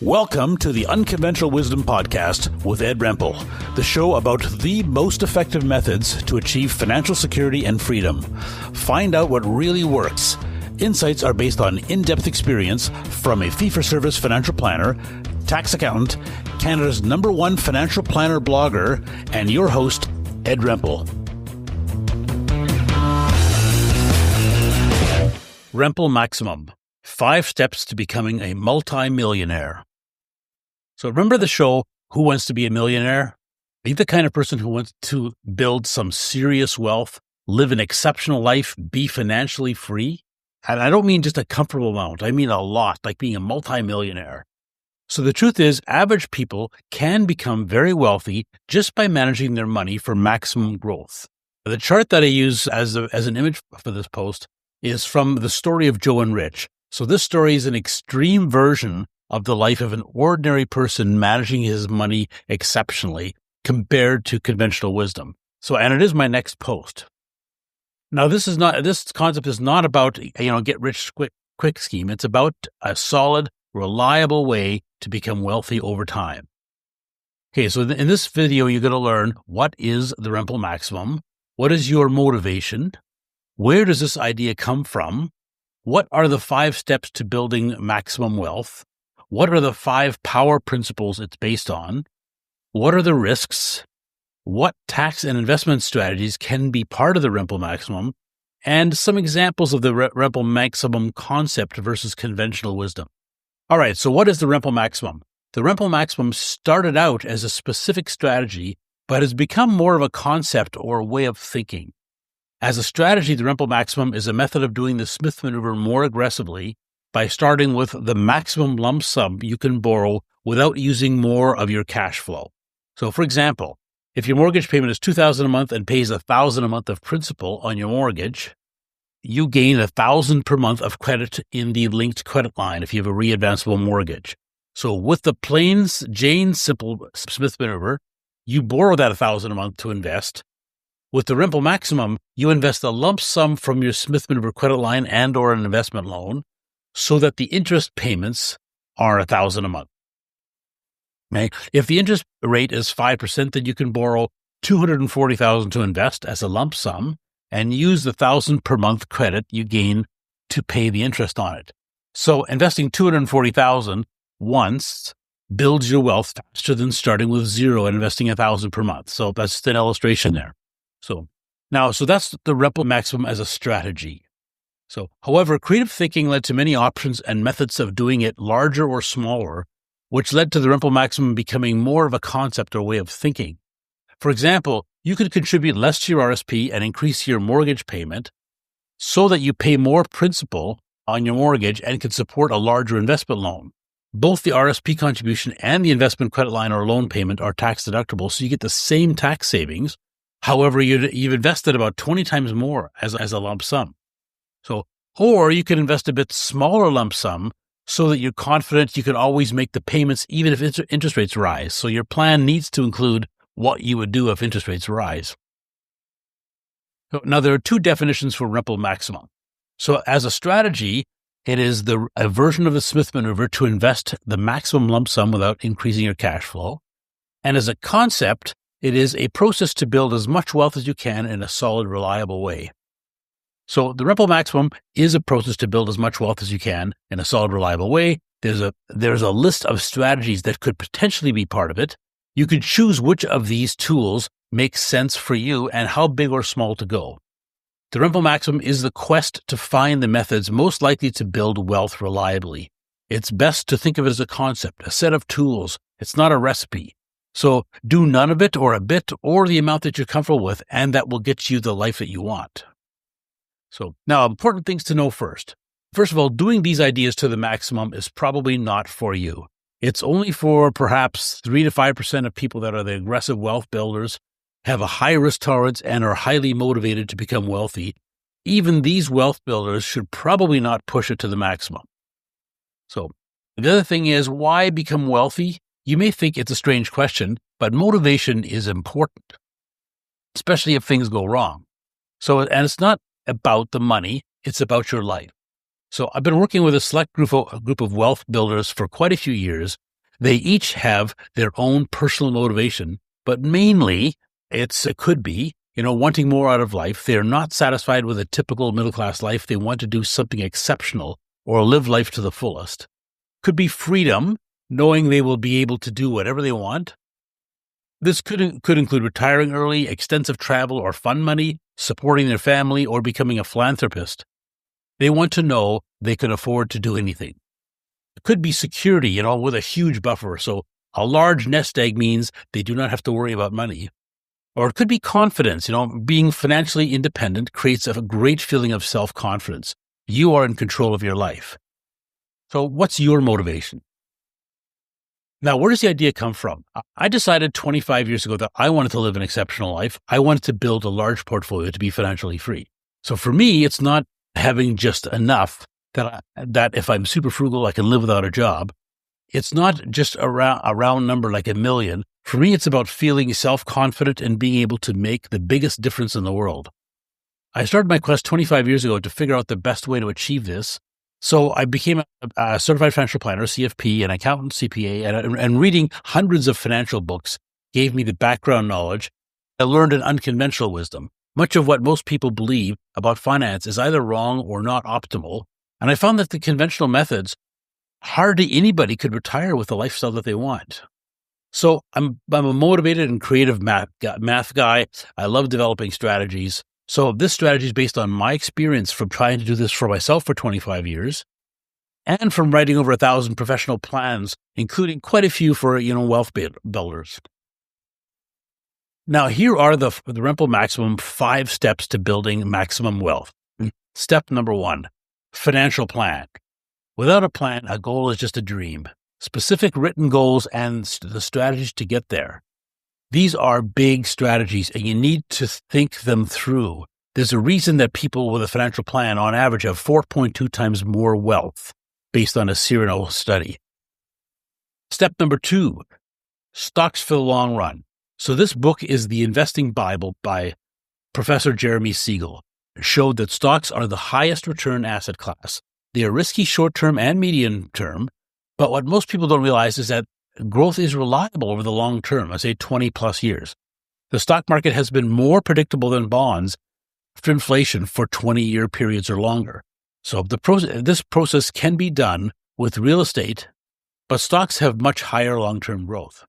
Welcome to the Unconventional Wisdom Podcast with Ed Rempel, the show about the most effective methods to achieve financial security and freedom. Find out what really works. Insights are based on in-depth experience from a fee-for-service financial planner, tax accountant, Canada's #1 financial planner blogger, and your host, Ed Rempel. Rempel Maximum: 5 Steps to Becoming a Multi-Millionaire. So remember the show, Who Wants to Be a Millionaire? Are you the kind of person who wants to build some serious wealth, live an exceptional life, be financially free? And I don't mean just a comfortable amount. I mean a lot, like being a multi-millionaire. So the truth is, average people can become very wealthy just by managing their money for maximum growth. The chart that I use as an image for this post is from the story of Joe and Rich. So this story is an extreme version of the life of an ordinary person managing his money exceptionally compared to conventional wisdom. So, and it is my next post. Now, this concept is not about, get rich quick scheme. It's about a solid, reliable way to become wealthy over time. Okay, so in this video, you're going to learn what is the Rempel Maximum, what is your motivation, where does this idea come from, what are the 5 steps to building maximum wealth, what are the 5 power principles it's based on, what are the risks, what tax and investment strategies can be part of the Rempel Maximum, and some examples of the Rempel Maximum concept versus conventional wisdom. All right, so what is the Rempel Maximum? The Rempel Maximum started out as a specific strategy, but has become more of a concept or a way of thinking. As a strategy, the Rempel Maximum is a method of doing the Smith Manoeuvre more aggressively by starting with the maximum lump sum you can borrow without using more of your cash flow. So, for example, if your mortgage payment is $2,000 a month and pays $1,000 a month of principal on your mortgage, you gain $1,000 per month of credit in the linked credit line if you have a readvanceable mortgage. So with the plain Jane simple Smith Manoeuvre, you borrow that $1,000 a month to invest. With the Rempel Maximum, you invest a lump sum from your Smith Manoeuvre credit line and or an investment loan so that the interest payments are $1,000 a month. Okay. If the interest rate is 5%, then you can borrow $240,000 to invest as a lump sum and use the $1,000 per month credit you gain to pay the interest on it. So investing $240,000 once builds your wealth faster than starting with zero and investing $1,000 per month. So that's just an illustration there. So that's the Rempel Maximum as a strategy. So, however, creative thinking led to many options and methods of doing it larger or smaller, which led to the Rempel Maximum becoming more of a concept or way of thinking. For example, you could contribute less to your RSP and increase your mortgage payment so that you pay more principal on your mortgage and can support a larger investment loan. Both the RSP contribution and the investment credit line or loan payment are tax deductible, so you get the same tax savings. However, you've invested about 20 times more as a lump sum. So, or you can invest a bit smaller lump sum so that you're confident you can always make the payments even if interest rates rise. So your plan needs to include what you would do if interest rates rise. So now, there are 2 definitions for Rempel Maximum. So as a strategy, it is a version of the Smith Manoeuvre to invest the maximum lump sum without increasing your cash flow. And as a concept, it is a process to build as much wealth as you can in a solid, reliable way. So the Rempel Maximum is a process to build as much wealth as you can in a solid, reliable way. There's a list of strategies that could potentially be part of it. You could choose which of these tools makes sense for you and how big or small to go. The Rempel Maximum is the quest to find the methods most likely to build wealth reliably. It's best to think of it as a concept, a set of tools. It's not a recipe. So do none of it or a bit or the amount that you're comfortable with, and that will get you the life that you want. So now, important things to know first. First of all, doing these ideas to the maximum is probably not for you. It's only for perhaps 3 to 5% of people that are the aggressive wealth builders, have a high risk tolerance, and are highly motivated to become wealthy. Even these wealth builders should probably not push it to the maximum. So the other thing is, why become wealthy? You may think it's a strange question, but motivation is important, especially if things go wrong. So, and it's not about the money, it's about your life. So I've been working with a select group of wealth builders for quite a few years, They each have their own personal motivation, but mainly it could be, wanting more out of life. They're not satisfied with a typical middle-class life. They want to do something exceptional or live life to the fullest. Could be freedom, knowing they will be able to do whatever they want. This could include retiring early, extensive travel or fun money, supporting their family, or becoming a philanthropist. They want to know they can afford to do anything. It could be security, with a huge buffer. So a large nest egg means they do not have to worry about money. Or it could be confidence. Being financially independent creates a great feeling of self-confidence. You are in control of your life. So what's your motivation? Now, where does the idea come from? I decided 25 years ago that I wanted to live an exceptional life. I wanted to build a large portfolio to be financially free. So for me, it's not having just enough that if I'm super frugal, I can live without a job. It's not just a round number like $1 million. For me, it's about feeling self-confident and being able to make the biggest difference in the world. I started my quest 25 years ago to figure out the best way to achieve this. So I became a certified financial planner, CFP, an accountant, CPA, and reading hundreds of financial books gave me the background knowledge. I learned an unconventional wisdom. Much of what most people believe about finance is either wrong or not optimal. And I found that the conventional methods, hardly anybody could retire with the lifestyle that they want. So I'm a motivated and creative math guy. I love developing strategies. So this strategy is based on my experience from trying to do this for myself for 25 years and from writing over 1,000 professional plans, including quite a few for, wealth builders. Now, here are the Rempel Maximum 5 steps to building maximum wealth. Step number 1, financial plan. Without a plan, a goal is just a dream. Specific written goals and the strategies to get there. These are big strategies, and you need to think them through. There's a reason that people with a financial plan, on average, have 4.2 times more wealth, based on a Cyrano study. Step number 2, stocks for the long run. So this book is the investing Bible by Professor Jeremy Siegel. It showed that stocks are the highest return asset class. They are risky short-term and medium-term, but what most people don't realize is that growth is reliable over the long term, I say 20 plus years. The stock market has been more predictable than bonds for inflation for 20-year periods or longer. So this process can be done with real estate, but stocks have much higher long-term growth.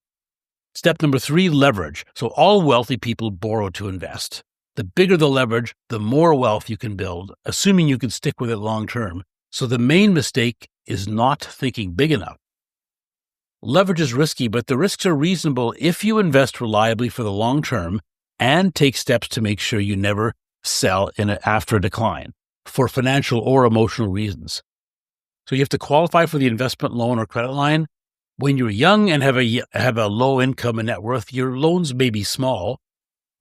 Step number 3, leverage. So all wealthy people borrow to invest. The bigger the leverage, the more wealth you can build, assuming you can stick with it long-term. So the main mistake is not thinking big enough. Leverage is risky, but the risks are reasonable if you invest reliably for the long term and take steps to make sure you never sell after a decline for financial or emotional reasons. So you have to qualify for the investment loan or credit line. When you're young and have a low income and net worth, your loans may be small.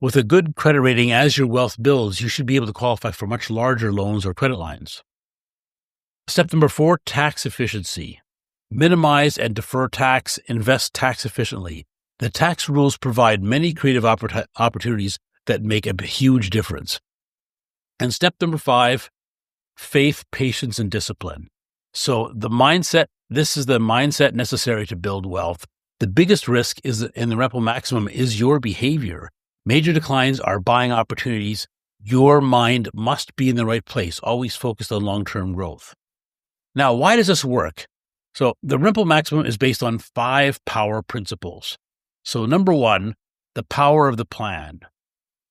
With a good credit rating, as your wealth builds, you should be able to qualify for much larger loans or credit lines. Step number 4, tax efficiency. Minimize and defer tax, invest tax efficiently. The tax rules provide many creative opportunities that make a huge difference. And step number 5, faith, patience, and discipline. So this is the mindset necessary to build wealth. The biggest risk in the Rempel Maximum is your behavior. Major declines are buying opportunities. Your mind must be in the right place, always focused on long-term growth. Now, why does this work? So the Rempel Maximum is based on 5 power principles. So number 1, the power of the plan.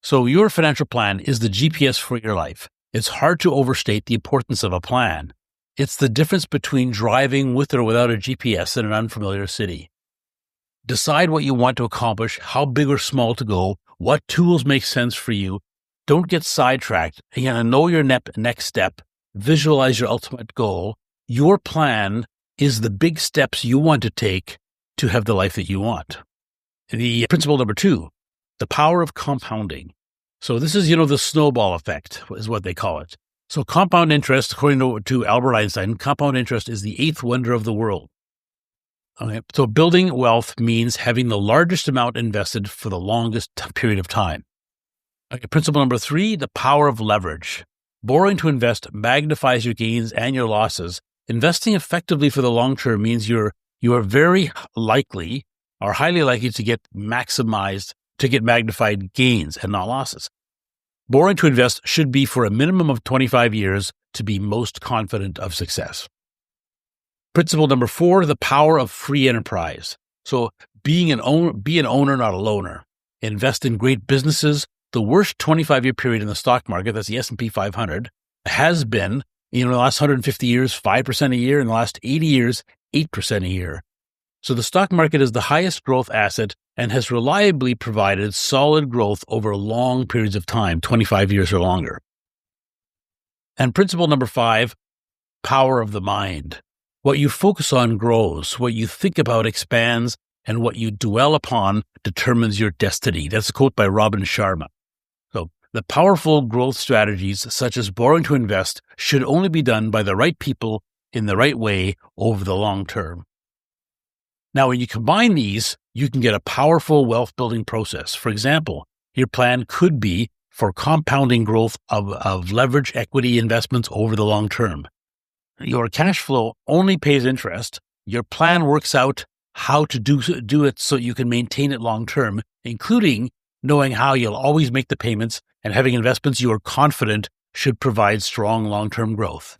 So your financial plan is the GPS for your life. It's hard to overstate the importance of a plan. It's the difference between driving with or without a GPS in an unfamiliar city. Decide what you want to accomplish, how big or small to go, what tools make sense for you. Don't get sidetracked. Again, know your next step. Visualize your ultimate goal. Your plan is the big steps you want to take to have the life that you want. The principle number 2, the power of compounding. So this is, the snowball effect is what they call it. So compound interest, according to Albert Einstein, compound interest is the 8th wonder of the world. Okay. So building wealth means having the largest amount invested for the longest period of time. Okay. Principle number 3, the power of leverage. Borrowing to invest magnifies your gains and your losses. Investing effectively for the long term means you're you are very likely or highly likely to get magnified gains and not losses. Borrowing to invest should be for a minimum of 25 years to be most confident of success. Principle number 4, the power of free enterprise. So be an owner, not a loner. Invest in great businesses. The worst 25-year period in the stock market, that's the S&P 500, has been, in the last 150 years, 5% a year. In the last 80 years, 8% a year. So the stock market is the highest growth asset and has reliably provided solid growth over long periods of time, 25 years or longer. And principle number 5, power of the mind. What you focus on grows. What you think about expands, and what you dwell upon determines your destiny. That's a quote by Robin Sharma. So the powerful growth strategies, such as borrowing to invest, should only be done by the right people in the right way over the long term. Now, when you combine these, you can get a powerful wealth building process. For example, your plan could be for compounding growth of leverage equity investments over the long term. Your cash flow only pays interest. Your plan works out how to do it so you can maintain it long term, including knowing how you'll always make the payments and having investments you are confident should provide strong long-term growth.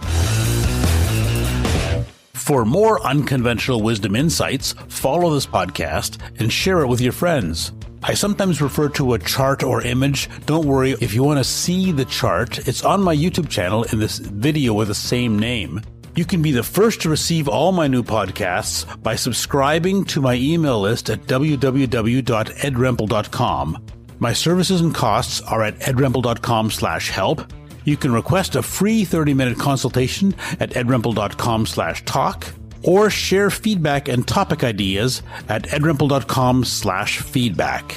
For more unconventional wisdom insights, follow this podcast and share it with your friends. I sometimes refer to a chart or image. Don't worry, if you want to see the chart, it's on my YouTube channel in this video with the same name. You can be the first to receive all my new podcasts by subscribing to my email list at www.edrempel.com. My services and costs are at edrempel.com/help. You can request a free 30-minute consultation at edrempel.com/talk or share feedback and topic ideas at edrempel.com/feedback.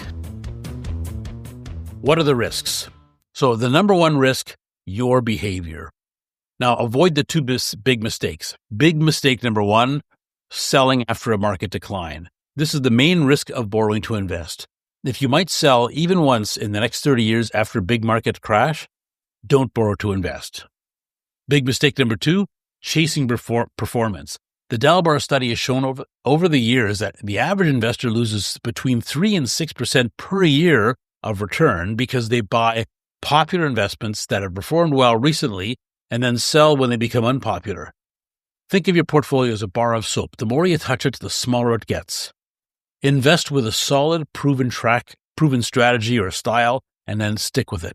What are the risks? So the number one risk, your behavior. Now, avoid the two big mistakes. Big mistake number 1, selling after a market decline. This is the main risk of borrowing to invest. If you might sell even once in the next 30 years after a big market crash, don't borrow to invest. Big mistake number 2, chasing performance. The Dalbar study has shown over the years that the average investor loses between 3 and 6% per year of return because they buy popular investments that have performed well recently and then sell when they become unpopular. Think of your portfolio as a bar of soap. The more you touch it, the smaller it gets. Invest with a solid, proven strategy or style, and then stick with it.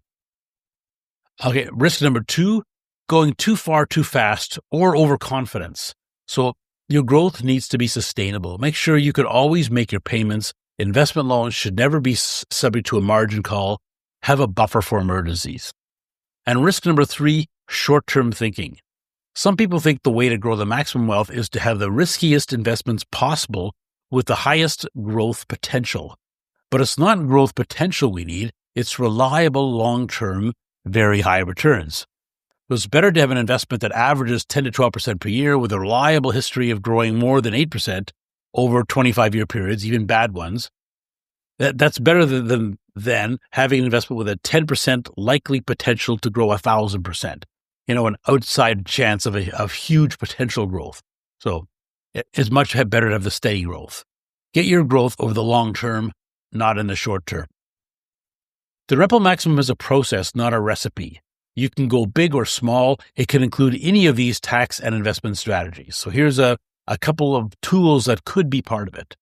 Okay, risk number 2, going too far too fast or overconfidence. So your growth needs to be sustainable. Make sure you can always make your payments. Investment loans should never be subject to a margin call. Have a buffer for emergencies. And risk number 3, short-term thinking. Some people think the way to grow the maximum wealth is to have the riskiest investments possible with the highest growth potential. But it's not growth potential we need, it's reliable, long-term, very high returns. So it's better to have an investment that averages 10 to 12% per year with a reliable history of growing more than 8% over 25-year periods, even bad ones. That's better than having an investment with a 10% likely potential to grow 1,000%. An outside chance of huge potential growth. So it's much better to have the steady growth. Get your growth over the long term, not in the short term. The Rempel Maximum is a process, not a recipe. You can go big or small. It can include any of these tax and investment strategies. So here's a couple of tools that could be part of it.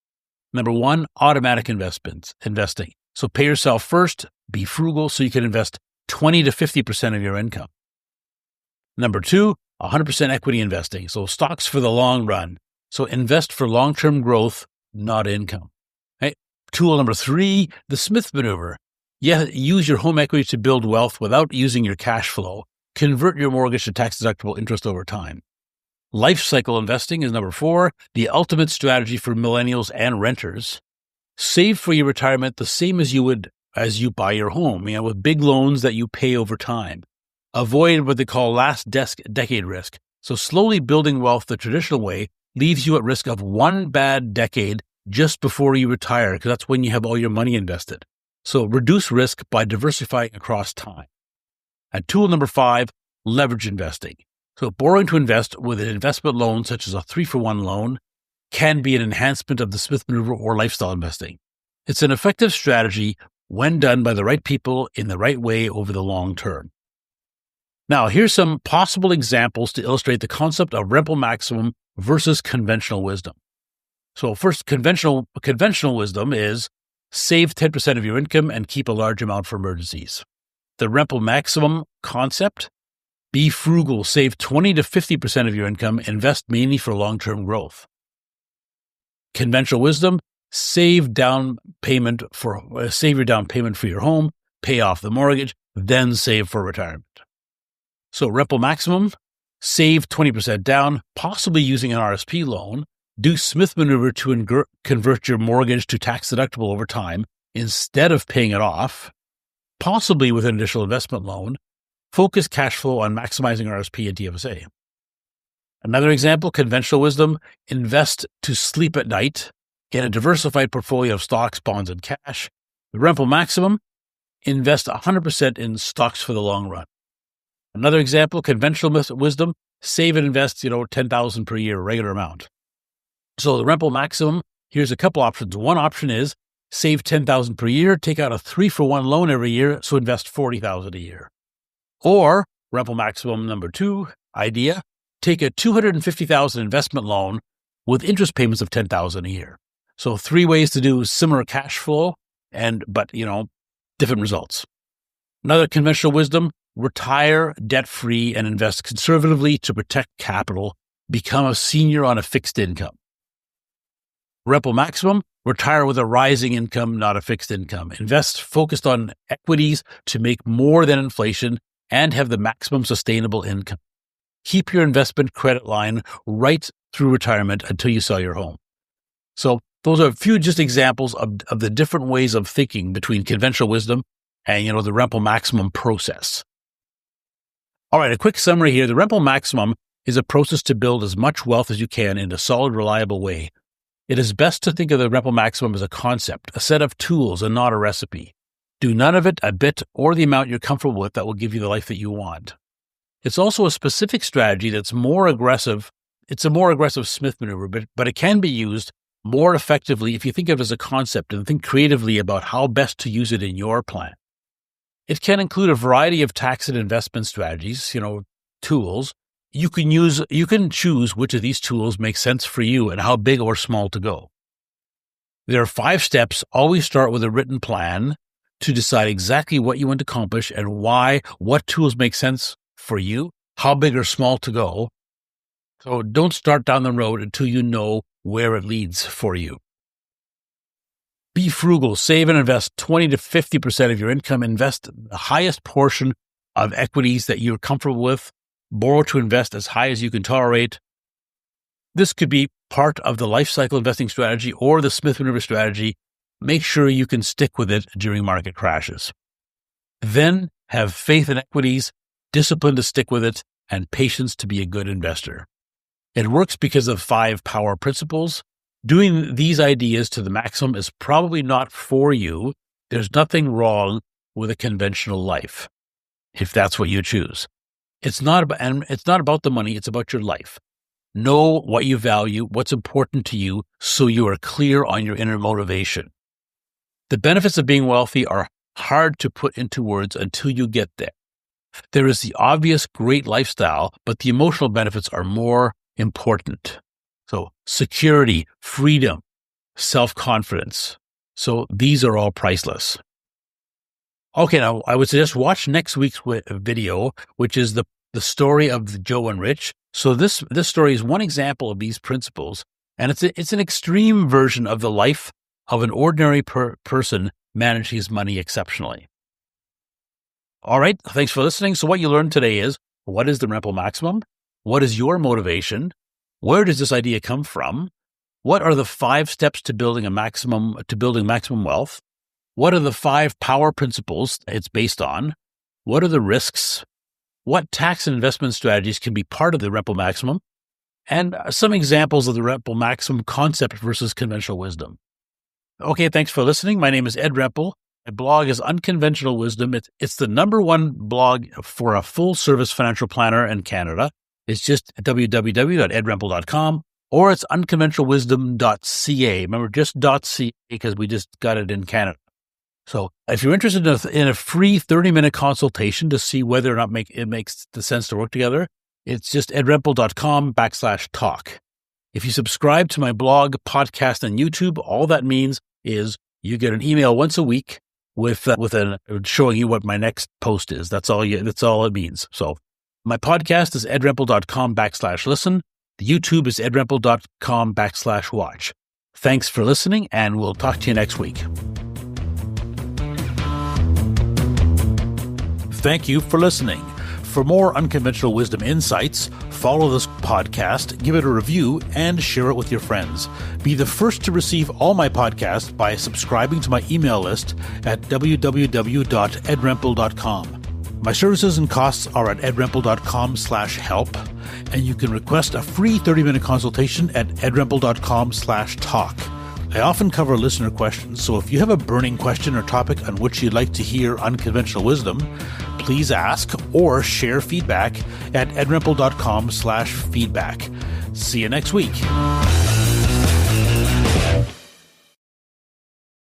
Number 1, automatic investing. So pay yourself first, be frugal so you can invest 20 to 50% of your income. Number 2, 100% equity investing. So stocks for the long run. So invest for long-term growth, not income. Right? Tool number 3, the Smith Manoeuvre. Use your home equity to build wealth without using your cash flow. Convert your mortgage to tax-deductible interest over time. Life cycle investing is number 4, the ultimate strategy for millennials and renters. Save for your retirement the same as you would as you buy your home, with big loans that you pay over time. Avoid what they call last decade risk. So slowly building wealth the traditional way leaves you at risk of one bad decade just before you retire, because that's when you have all your money invested. So reduce risk by diversifying across time. And tool number 5, leverage investing. So borrowing to invest with an investment loan such as a 3-for-1 loan. can be an enhancement of the Smith Manoeuvre or lifestyle investing. It's an effective strategy when done by the right people in the right way over the long term. Now, here's some possible examples to illustrate the concept of Rempel Maximum versus conventional wisdom. So first, conventional wisdom is save 10% of your income and keep a large amount for emergencies. The Rempel Maximum concept, be frugal, save 20 to 50% of your income, invest mainly for long-term growth. Conventional wisdom, save your down payment for your home, pay off the mortgage, then save for retirement. So Rempel Maximum, save 20% down, possibly using an RSP loan, do Smith Manoeuvre to convert your mortgage to tax deductible over time instead of paying it off, possibly with an additional investment loan, focus cash flow on maximizing RSP and TFSA. Another example, conventional wisdom, invest to sleep at night, get a diversified portfolio of stocks, bonds, and cash. The Rempel Maximum, invest 100% in stocks for the long run. Another example, conventional wisdom, save and invest, $10,000 per year, regular amount. So the Rempel Maximum, here's a couple options. One option is save $10,000 per year, take out a 3-for-1 loan every year, so invest $40,000 a year. Or Rempel Maximum number 2 idea, take a $250,000 investment loan with interest payments of $10,000 a year. So 3 ways to do similar cash flow, but different results. Another conventional wisdom, retire debt-free and invest conservatively to protect capital, become a senior on a fixed income. Rempel Maximum, retire with a rising income, not a fixed income. Invest focused on equities to make more than inflation and have the maximum sustainable income. Keep your investment credit line right through retirement until you sell your home. So those are a few just examples of the different ways of thinking between conventional wisdom and, the Rempel Maximum process. All right, a quick summary here. The Rempel Maximum is a process to build as much wealth as you can in a solid, reliable way. It is best to think of the Rempel Maximum as a concept, a set of tools, and not a recipe. Do none of it, a bit, or the amount you're comfortable with that will give you the life that you want. It's also a specific strategy that's more aggressive. It's a more aggressive Smith Manoeuvre, but it can be used more effectively if you think of it as a concept and think creatively about how best to use it in your plan. It can include a variety of tax and investment strategies, tools. You can choose which of these tools make sense for you and how big or small to go. There are 5 steps. Always start with a written plan to decide exactly what you want to accomplish and why, what tools make sense for you, how big or small to go. So don't start down the road until you know where it leads for you. Be frugal, save and invest 20 to 50% of your income, invest the highest portion of equities that you're comfortable with, borrow to invest as high as you can tolerate. This could be part of the life cycle investing strategy or the Smith Manoeuvre strategy. Make sure you can stick with it during market crashes. Then have faith in equities, discipline to stick with it, and patience to be a good investor. It works because of 5 power principles. Doing these ideas to the maximum is probably not for you. There's nothing wrong with a conventional life, if that's what you choose. It's not about the money, it's about your life. Know what you value, what's important to you, so you are clear on your inner motivation. The benefits of being wealthy are hard to put into words until you get there. There is the obvious great lifestyle, but the emotional benefits are more important. So security, freedom, self-confidence. So these are all priceless. Okay, now I would suggest watch next week's video, which is the story of Joe and Rich. So this story is one example of these principles, and it's an extreme version of the life of an ordinary person managing his money exceptionally. All right, thanks for listening. So what you learned today is, what is the Rempel Maximum? What is your motivation? Where does this idea come from? What are the 5 steps to building maximum wealth? What are the 5 power principles it's based on? What are the risks? What tax and investment strategies can be part of the Rempel Maximum? And some examples of the Rempel Maximum concept versus conventional wisdom. Okay, thanks for listening. My name is Ed Rempel. My blog is Unconventional Wisdom. It's the #1 blog for a full-service financial planner in Canada. It's just www.edrempel.com, or it's unconventionalwisdom.ca. Remember, just .ca because we just got it in Canada. So if you're interested in a free 30-minute consultation to see whether or not it makes the sense to work together, it's just edrempel.com/talk. If you subscribe to my blog, podcast, and YouTube, all that means is you get an email once a week with showing you what my next post is. That's all it means. So my podcast is edrempel.com/listen. The YouTube is edrempel.com/watch. Thanks for listening, and we'll talk to you next week. Thank you for listening. For more unconventional wisdom insights, follow this podcast, give it a review, and share it with your friends. Be the first to receive all my podcasts by subscribing to my email list at www.edrempel.com. My services and costs are at edrempel.com/help, and you can request a free 30-minute consultation at edrempel.com/talk. I often cover listener questions, so if you have a burning question or topic on which you'd like to hear unconventional wisdom, please ask or share feedback at edrempel.com/feedback. See you next week.